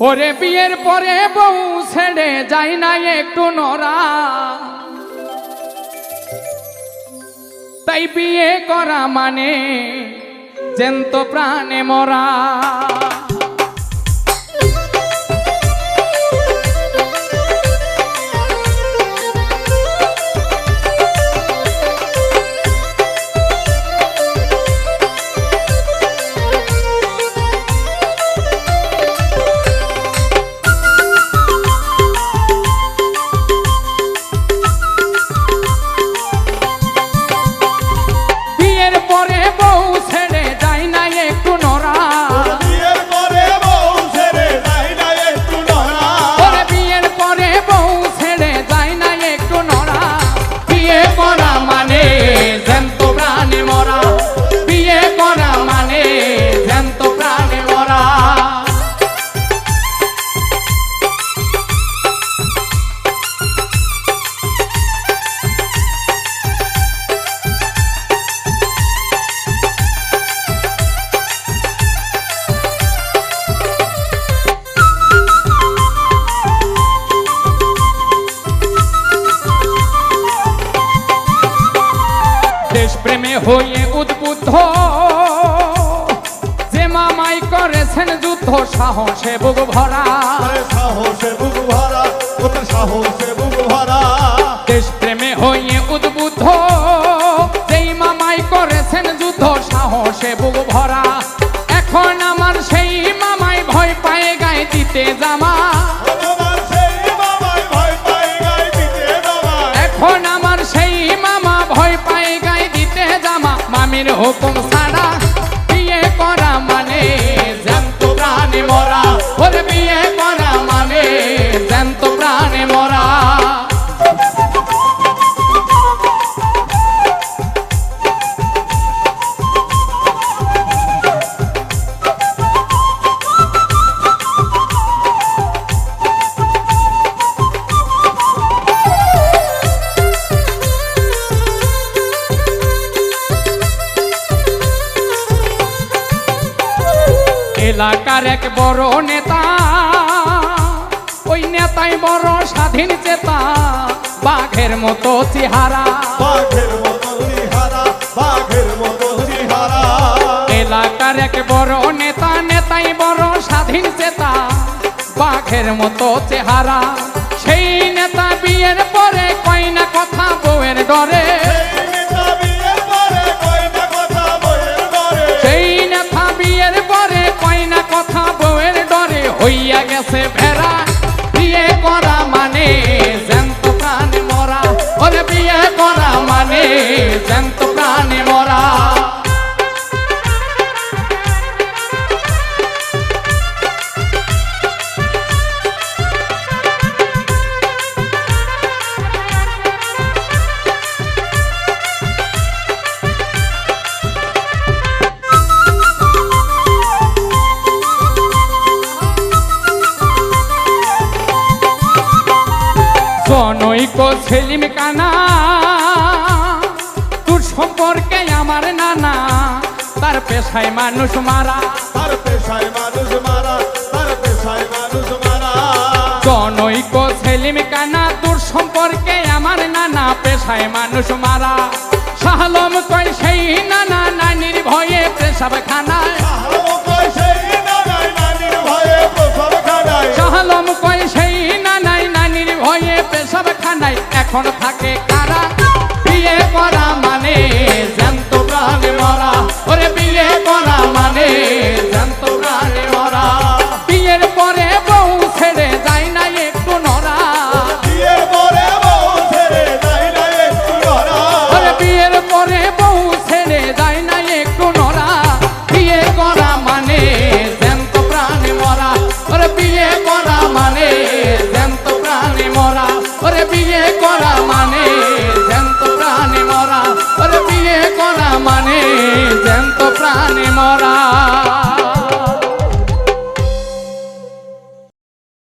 ওরে বিয়ের পরে বউ ছেড়ে যায় না একটু নরা, তাই বিয়ে করা মানে জ্যান্ত প্রাণে মরা। দেশপ্রেমে হয়ে উদ্বুদ্ধ যে মামাই করেছেন যুদ্ধ, সাহসে বুক ভরা, সাহসে বুক ভরা, সাহসে বুক ভরা। দেশপ্রেমে হয়ে উদ্বুদ্ধ যেই মামাই করেছেন যুদ্ধ, সাহসে বুক ভরা। এখন আমার সেই মামাই ভয় পায় গায়ে দিতে জামা, এখন আমার সেই মামা ভয় পায় গায়ে দিতে জামা। মামির হুকুম ছাড়া বিয়ে করা মানে জ্যান্ত প্রাণে মরা, ওরে বিয়ে করা মানে জ্যান্ত প্রাণে মরা। এলাকার এক বড় নেতা, ওই নেতাই বড় স্বাধীন চেতা, বাঘের মতো চেহারা, বাঘের মতো চেহারা, বাঘের মতো চেহারা। এলাকার এক বড় নেতা, নেতাই বড় স্বাধীন চেতা, বাঘের মতো চেহারা। সেই নেতা বিয়ের পরে কয় না কথা বউয়ের ডরে, সেই নেতা বিয়ের পরে কয় না কথা বউয়ের ডরে। হইয়া গেছে ভেড়া, বিয়ে করা মানে জ্যান্ত প্রাণে মরা, ওরে বিয়ে করা মানে জ্যান্ত প্রাণে মরা। জনৈক সেলিম কানা, তোর সম্পর্কে আমার নানা, তার পেশায় মানুষ মারা, তার পেশায় মানুষ মারা, তার পেশায় মানুষ মারা। জনৈক সেলিম কানা, তোর সম্পর্কে আমার নানা, পেশায় মানুষ মারা। শাহলম কয় সেই নানা নানির ভয়ে পেশাব খানায়, শাহলম কয় সেই নানাই নানির ভয়ে পেশাব খানায়, শাহলম কয় সেই নানাই নানির ভয়ে পেশাব খানায়। এখন থাকে